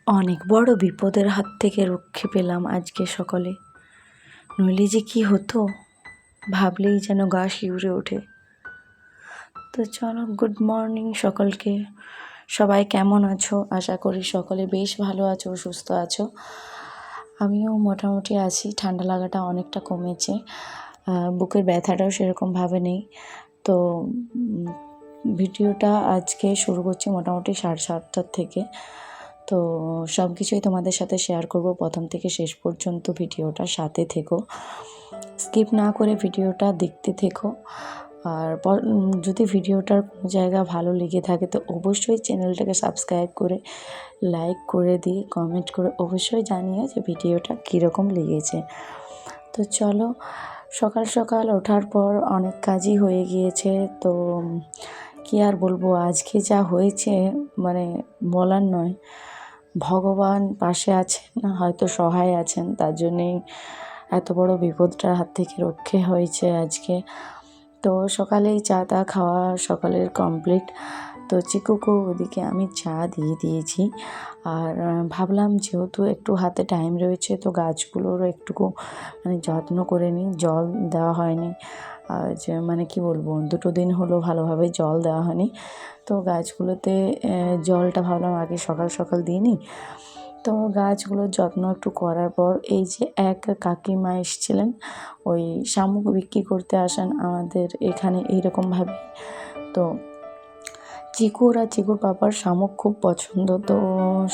অনেক বড় বিপদের হাত থেকে রক্ষে পেলাম আজকে সকালে। নইলে যে কী হতো ভাবলেই যেন গা শিউরে ওঠে। তো চলো, গুড মর্নিং সকলকে। সবাই কেমন আছো? আশা করি সকলে বেশ ভালো আছো, সুস্থ আছো। আমিও মোটামুটি আছি। ঠান্ডা লাগাটা অনেকটা কমেছে, বুকের ব্যথাটাও সেরকমভাবে নেই। তো ভিডিওটা আজকে শুরু করছি মোটামুটি 7:30টার থেকে। তো সব কিছুই তোমাদের সাথে শেয়ার করব, প্রথম থেকে শেষ পর্যন্ত ভিডিওটা সাথে থেকো, স্কিপ না করে ভিডিওটা দেখতে থেকো। আর যদি ভিডিওটার কোনো জায়গা ভালো লেগে থাকে তো অবশ্যই চ্যানেলটাকে সাবস্ক্রাইব করে লাইক করে দিয়ে কমেন্ট করে অবশ্যই জানিও যে ভিডিওটা কীরকম লেগেছে। তো চলো, সকাল সকাল ওঠার পর অনেক কাজই হয়ে গিয়েছে। তো কী আর বলবো, আজকে যা হয়েছে মানে বলার নয়। ভগবান পাশে আছেন, হয়তো সহায় আছেন, তার জন্যেই এত বড় বিপদটার হাত থেকে রক্ষে হয়েছে আজকে। তো সকালেই চা টা খাওয়া সকালের কমপ্লিট। তো চিকুকে ওদিকে আমি চা দিয়ে দিয়েছি। আর ভাবলাম যেহেতু একটু হাতে টাইম রয়েছে তো গাছগুলোরও একটুকু যত্ন করে নিই। জল দেওয়া হয়নি, যে কি বলবো, 2 দিন হলো ভালোভাবে জল দেওয়া হয়নি। তো গাছগুলোতে জলটা ভাবলাম আগে সকাল সকাল দিয়ে নিই। তো গাছগুলোর যত্ন একটু করার পর এই যে এক কাকিমা এসেছিলেন, ওই শামুক বিক্রি করতে আসেন আমাদের এখানে এইরকমভাবে। তো চিকুর আর চিকুর পাপার শামুক খুব পছন্দ। তো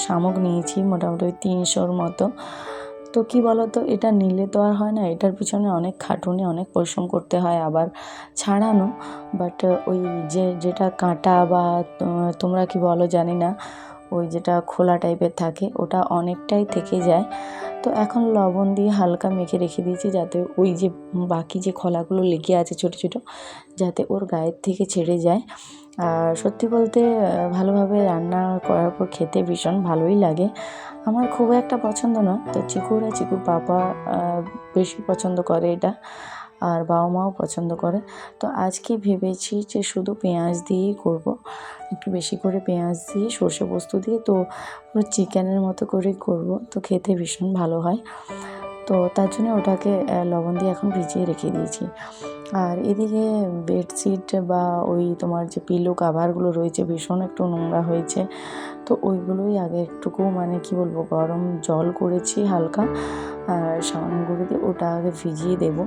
শামুক নিয়েছি মোটামুটি 300-র মতো। তো কী বলো তো, এটা নিলে তো আর হয় না, এটার পিছনে অনেক খাটুনি, অনেক পরিশ্রম করতে হয়, আবার ছাড়ানো। বাট ওই যেটা কাঁটা বা তোমরা কি বলো জানি না, ওই যেটা খোলা টাইপের থাকে ওটা অনেকটাই থেকে যায়। তো এখন লবণ দিয়ে হালকা মেখে রেখে দিয়েছি যাতে ওই যে বাকি যে খোলাগুলো লেগে আছে ছোটো ছোটো, যাতে ওর গায়ের থেকে ছেড়ে যায়। আর সত্যি বলতে ভালোভাবে রান্না করার পর খেতে ভীষণ ভালোই লাগে। আমার খুব একটা পছন্দ নয়, তো চিকুর আর চিকুর পাপা বেশি পছন্দ করে এটা, আর বাবা মাও পছন্দ করে। তো আজকে ভেবেছি যে শুধু পেঁয়াজ দিয়েই করব, একটু বেশি করে পেঁয়াজ দিয়ে সর্ষে পোস্ত দিয়ে, তো পুরো চিকেনের মতো করেই করব। তো খেতে ভীষণ ভালো হয়। তো তার জন্য ওটাকে লবণ দিয়ে এখন ভিজিয়ে রেখে দিয়েছি। আর এদিকে বেডশিট বা ওই তোমার যে পিলো কাভারগুলো রয়েছে ভীষণ একটু নোংরা হয়েছে। তো ওইগুলোই আগে একটুকু কি বলবো, গরম জল করেছি হালকা, আর সাবান গুঁড়ো দিয়ে ওটা আগে ভিজিয়ে দেবো।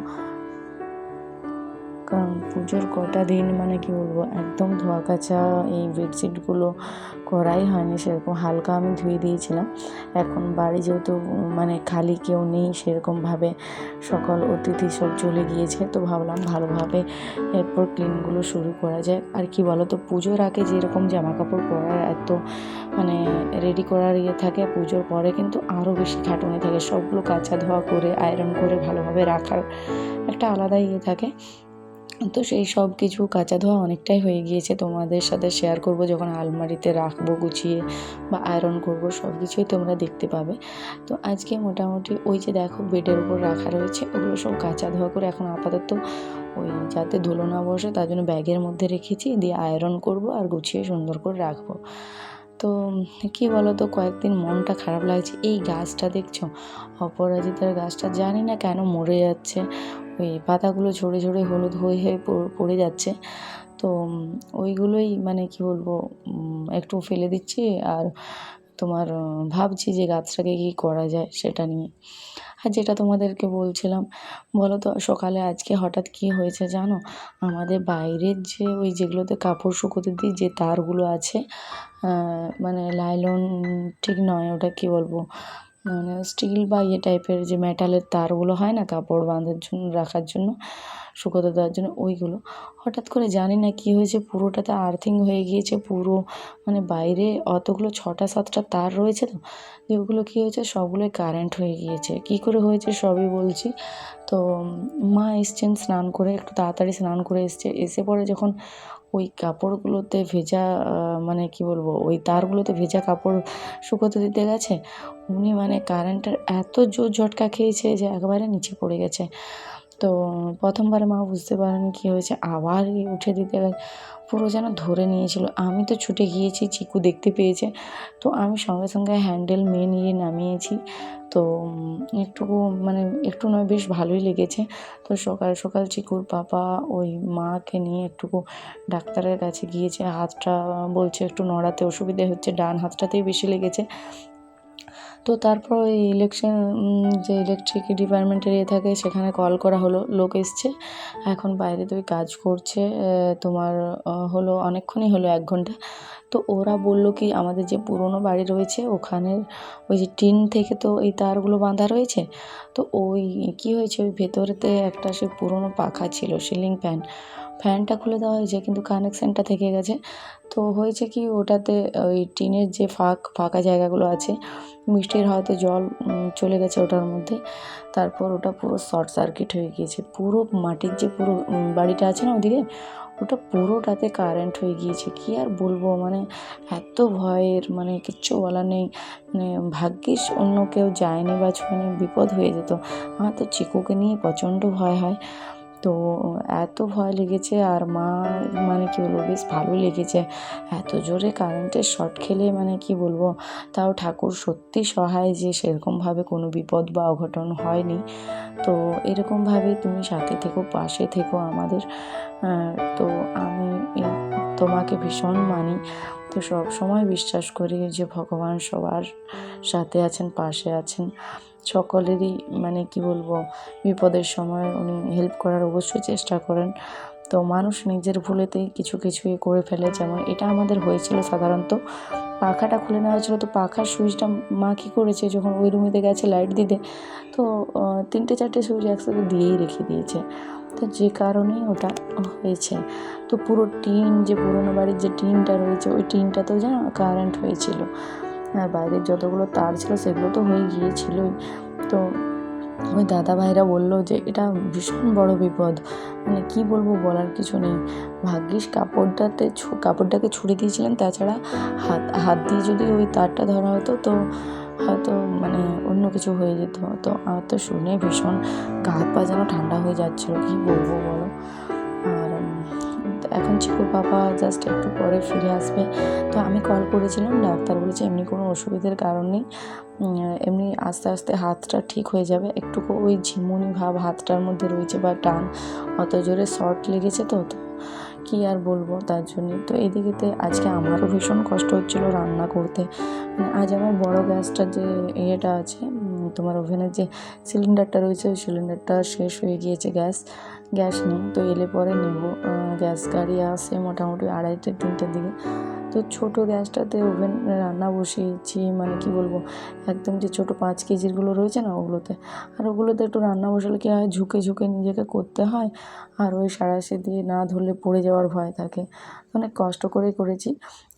কারণ পুজোর কটা দিন কি বলবো, একদম ধোয়া কাচা এই বেডশিটগুলো করাই হয়নি সেরকম। হালকা আমি ধুয়ে দিয়েছিলাম। এখন বাড়ি যেহেতু খালি কেউ নেই সেরকমভাবে, সকল অতিথি সব চলে গিয়েছে, তো ভাবলাম ভালোভাবে এরপর ক্লিনগুলো শুরু করা যায়। আর কি বলো তো, পুজোর আগে যেরকম জামা কাপড় পরার এত রেডি করার থাকে, পুজোর পরে কিন্তু আরও বেশি খাটুনি থাকে। সবগুলো কাচা ধোয়া করে আয়রন করে ভালোভাবে রাখার একটা আলাদা থাকে। তো সেই সব কিছু কাচা ধোয়া অনেকটাই হয়ে গিয়েছে, তোমাদের সাথে শেয়ার করব যখন আলমারিতে রাখবো গুছিয়ে বা আয়রন করব, সব কিছুই তোমরা দেখতে পাবে। তো আজকে মোটামুটি ওই যে দেখো বেডের উপর রাখা রয়েছে, ওগুলো সব কাচা ধোয়া করে এখন আপাতত ওই যাতে ধুলো না বসে তার জন্য ব্যাগের মধ্যে রেখেছি, দিয়ে আয়রন করব আর গুছিয়ে সুন্দর করে রাখবো। তো কী বলো তো, কয়েকদিন মনটা খারাপ লাগছে। এই গাছটা দেখছো, অপরাজিতার গাছটা, জানি না কেন মরে যাচ্ছে, ওই পাতাগুলো ঝরে ঝরে হলুদ হয়ে হয়ে পড়ে যাচ্ছে। তো ওইগুলোই কি বলবো, একটু ফেলে দিচ্ছি। আর তোমার ভাবছি যে গাছটাকে কী করা যায় সেটা নিয়ে। আর যেটা তোমাদেরকে বলছিলাম, বলো তো সকালে আজকে হঠাৎ কী হয়েছে জানো, আমাদের বাইরের যে ওই যেগুলোতে কাপড় শুকোতে দিই যে তারগুলো আছে, লাইলন ঠিক নয়, ওটা কি বলবো, স্টিল বা টাইপের যে মেটালের তারগুলো হয় না কাপড় বাঁধার জন্য, রাখার জন্য, শুকোতে দেওয়ার জন্য, ওইগুলো হঠাৎ করে জানি না কী হয়েছে পুরোটাতে আর্থিং হয়ে গিয়েছে পুরো। বাইরে অতগুলো 6টা-7টা তার রয়েছে, তো যে ওগুলো কী হয়েছে সবগুলোই কারেন্ট হয়ে গিয়েছে। কী করে হয়েছে সবই বলছি। তো মা এসছেন স্নান করে, একটু তাড়াতাড়ি স্নান করে এসে পরে যখন ওই কাপড়গুলোতে ভেজা কি বলবো, ওই তারগুলোতে ভেজা কাপড় শুকোতে দিতে গেছে, উনি কারেন্টের এত জোর ঝটকা খেয়েছে যে একবারে নিচে পড়ে গেছে। তো প্রথমবারে মা বুঝতে পারেনি কী হয়েছে, আবার উঠে দিতে পুরো যেন ধরে নিয়েছিল। আমি তো ছুটে গিয়েছি, চিকু দেখতে পেয়েছে, তো আমি সঙ্গে সঙ্গে হ্যান্ডেল নিয়ে নামিয়েছি। তো একটুকু মানে একটু নয়, বেশ ভালোই লেগেছে। তো সকাল সকাল চিকুর পাপা ওই মাকে নিয়ে একটুকু ডাক্তারের কাছে গিয়েছে। হাতটা বলছে একটু নড়াতে অসুবিধে হচ্ছে, ডান হাতটাতেই বেশি লেগেছে। তো তারপর ওই যে ইলেকট্রিক ডিপার্টমেন্টের থাকে সেখানে কল করা হলো, লোক এসছে। এখন বাইরে তো ওই কাজ করছে, তোমার হলো অনেকক্ষণই হলো, 1 ঘন্টা। তো ওরা বলল কি আমাদের যে পুরনো বাড়ি রয়েছে ওখানের ওই যে টিন থেকে তো এই তারগুলো বাঁধা রয়েছে, তো ওই কী হয়েছে, ওই ভেতরেতে একটা সে পুরনো পাখা ছিল, সিলিং ফ্যানটা খুলে দেওয়া হয়েছে কিন্তু কানেকশানটা থেকে গেছে। তো হয়েছে কি ওটাতে ওই টিনের যে ফাঁকা জায়গাগুলো আছে, মিষ্টির হয়তো জল চলে গেছে ওটার মধ্যে, তারপর ওটা পুরো শর্ট সার্কিট হয়ে গিয়েছে। পুরো মাটির যে পুরো বাড়িটা আছে না ওদিকে, ওটা পুরোটাতে কারেন্ট হয়ে গিয়েছে। কী আর বলবো, মানে এত ভয়ের, মানে কিচ্ছু বলার নেই। মানে ভাগ্যিস অন্য কেউ যায়নি বা ছুঁয়নি, বিপদ হয়ে যেত। আমার তো চিকুকে নিয়ে প্রচণ্ড ভয় হয়। তো এত ভয় লেগেছে, আর মা মানে কী বলবো, বেশ ভালোই লেগেছে। এত জোরে কারেন্টের শর্ট খেলে মানে কি বলবো, তাও ঠাকুর সত্যি সহায় যে সেরকমভাবে কোনো বিপদ বা অঘটন হয়নি। তো এরকমভাবেই তুমি সাথে থেকো, পাশে থেকো আমাদের। তো আমি তোমাকে ভীষণ মানি। তো সবসময় বিশ্বাস করি যে ভগবান সবার সাথে আছেন, পাশে আছেন। সকলেরই মানে কি বলবো, বিপদের সময় উনি হেল্প করার অবশ্যই চেষ্টা করেন। তো মানুষ নিজের ভুলেতেই কিছু করে ফেলে, যেমন এটা আমাদের হয়েছিল সাধারণত। পাখাটা খুলে নেওয়া হয়েছিল, তো পাখার সুইচটা মা কী করেছে, যখন ওই রুমেতে গেছে লাইট দিতে, তো 3টে-4টে সুইচ একসাথে দিয়েই রেখে দিয়েছে। তো যে কারণেই ওটা হয়েছে। তো পুরো টিন, যে পুরোনো বাড়ির যে টিনটা রয়েছে, ওই টিনটাতেও যেন কারেন্ট হয়েছিল। আর বাইরের যতগুলো তার ছিল সেগুলো তো হয়ে গিয়েছিলোই। তো ওই দাদাভাইরা বললো যে এটা ভীষণ বড় বিপদ, মানে কী বলবো, বলার কিছু নেই। ভাগ্যিস কাপড়টাকে ছুঁড়ে দিয়েছিলেন, তাছাড়া হাত দিয়ে যদি ওই তারটা ধরা হতো তো হয়তো মানে অন্য কিছু হয়ে যেত। তো আমার তো শুনে ভীষণ গা হাত পা যেন ঠান্ডা হয়ে যাচ্ছিলো, কী বলবো বলো। আর এখন চিকুর বাবা জাস্ট একটু পরে ফিরে আসবে। তো আমি কল করেছিলাম, ডাক্তার বলেছে এমনি কোনো অসুবিধার কারণ নেই, এমনি আস্তে আস্তে হাতটা ঠিক হয়ে যাবে। একটুকু ওই ঝিমুনি ভাব হাতটার মধ্যে রয়েছে বা টান, অত জোরে শর্ট লেগেছে তো কী আর বলবো, তার জন্যই। তো এদিকেতে আজকে আমারও ভীষণ কষ্ট হচ্ছিলো রান্না করতে। মানে আজ আমার বড় গ্যাসটার যে ইয়েটা আছে, তোমার ওভেনের যে সিলিন্ডারটা রয়েছে, ওই সিলিন্ডারটা শেষ হয়ে গিয়েছে, গ্যাস নেই। তো এলে পরে নেবো। গ্যাস গাড়ি আসে মোটামুটি 2:30-3টের দিকে। তো ছোটো গ্যাসটাতে রান্না বসিয়েছি, মানে কি বলবো, একদম যে ছোটো 5 কেজিরগুলো রয়েছে না ওগুলোতে। আর ওগুলোতে একটু রান্না বসালে কী হয়, ঝুঁকে নিজেকে করতে হয়, আর ওই সাঁড়াশি দিয়ে না ধরলে পড়ে যাওয়ার ভয় থাকে। অনেক কষ্ট করেই করেছি।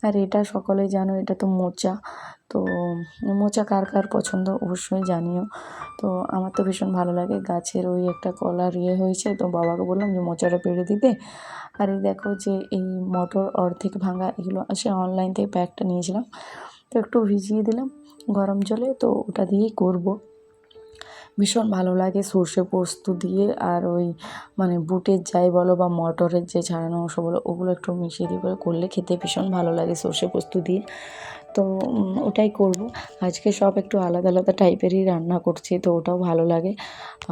আর এটা সকলেই জানো, এটা তো মোচা। তো মোচা কার কার পছন্দ অবশ্যই জানিও। তো আমার তো ভীষণ ভালো লাগে। গাছের ওই একটা কলার হয়েছে, তো বাবাকে বললাম যে মোচাটা পেড়ে দিতে। আর এই দেখো যে এই মটর অর্ধেক ভাঙা, এগুলো সে অনলাইন থেকে প্যাকটা নিয়েছিলাম, তো একটু ভিজিয়ে দিলাম গরম জলে, তো ওটা দিয়েই করবো। ভীষণ ভালো লাগে সর্ষে পোস্ত দিয়ে, আর ওই মানে বুটের যাই বলো বা মটরের যে ছাড়ানো অংশ বলো, ওগুলো একটু মিশিয়ে দিয়ে করলে খেতে ভীষণ ভালো লাগে সর্ষে পোস্ত দিয়ে। তো ওটাই করব। আজকে সব একটু আলাদা আলাদা টাইপেরই রান্না করছি, তো ওটাও ভালো লাগে।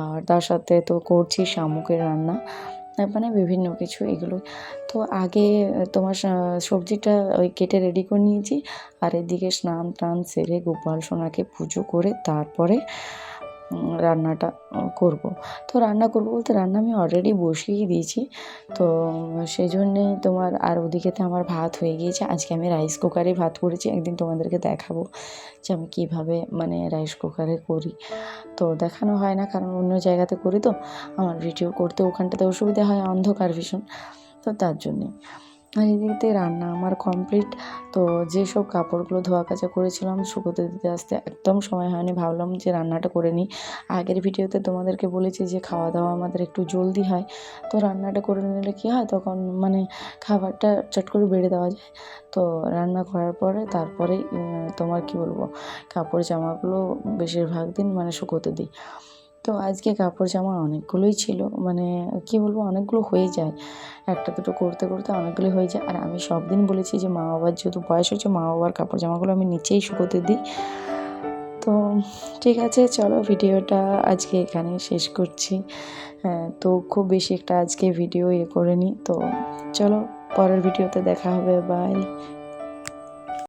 আর তার সাথে তো করছি শামুকের রান্না, মানে বিভিন্ন কিছু এগুলো। তো আগে তোমার সবজিটা ওই কেটে রেডি করে নিয়েছি, আর এদিকে স্নান টান সেরে গোপাল সোনাকে পুজো করে তারপরে রান্নাটা করব। তো রান্না করব বলতে রান্না আমি অলরেডি বসিয়েই দিয়েছি। তো সেই জন্যেই তোমার, আর ওদিকেতে আমার ভাত হয়ে গিয়েছে। আজকে আমি রাইস কুকারে ভাত করেছি, একদিন তোমাদেরকে দেখাবো যে আমি কীভাবে মানে রাইস কুকারে করি। তো দেখানো হয় না, কারণ অন্য জায়গাতে করি, তো আমার ভিডিও করতে ওখানটাতে অসুবিধা হয়, অন্ধকার ভীষণ, তো তার জন্যে। আর এদিকে রান্না আমার কমপ্লিট। তো যেসব কাপড়গুলো ধোয়া কাচা করেছিলাম শুকোতে দিতে আসতে একদম সময় হয়নি, ভাবলাম যে রান্নাটা করে নিই। আগের ভিডিওতে তোমাদেরকে বলেছি যে খাওয়া দাওয়া আমাদের একটু জলদি হয়, তো রান্নাটা করে নিলে কী হয়, তখন মানে খাবারটা চট করে বেড়ে দেওয়া যায়। তো রান্না করার পরে তারপরেই তোমার কী বলবো, কাপড় জামাগুলো বেশিরভাগ দিন মানে শুকোতে দিই। তো আজকে কাপড় জামা অনেকগুলোই ছিল, মানে কি বলবো, অনেকগুলো হয়ে যায়, একটা দুটো করতে করতে অনেকগুলো হয়ে যায়। আর আমি সব দিন বলেছি যে মা বাবার যেহেতু বয়স হচ্ছে, মা বাবার কাপড় জামাগুলো আমি নিচেই শুকোতে দিই। তো ঠিক আছে, চলো ভিডিওটা আজকে এখানেই শেষ করছি। হ্যাঁ, তো খুব বেশি একটা আজকে ভিডিও করে নিই। তো চলো, পরের ভিডিওতে দেখা হবে, বাই।